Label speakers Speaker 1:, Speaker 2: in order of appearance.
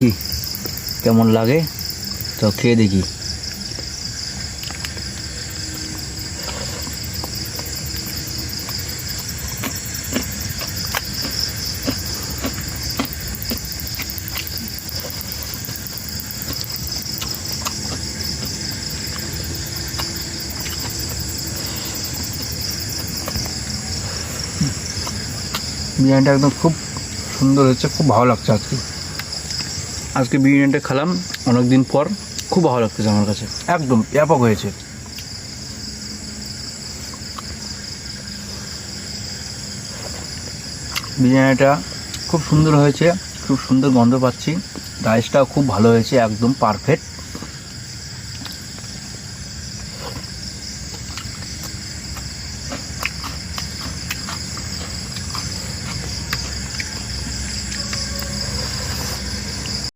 Speaker 1: কি কেমন লাগে তো খেয়ে দেখি। বিরিয়ানিটা একদম খুব সুন্দর হয়েছে, খুব ভালো লাগছে। আজকে বিরিয়ানিটা খেলাম অনেক দিন পর, খুব ভালো লাগতেছে আমার কাছে, একদম ব্যাপক হয়েছে। বিরিয়ানিটা খুব সুন্দর হয়েছে, খুব সুন্দর গন্ধ পাচ্ছি। রাইসটাও খুব ভালো হয়েছে, একদম পারফেক্ট।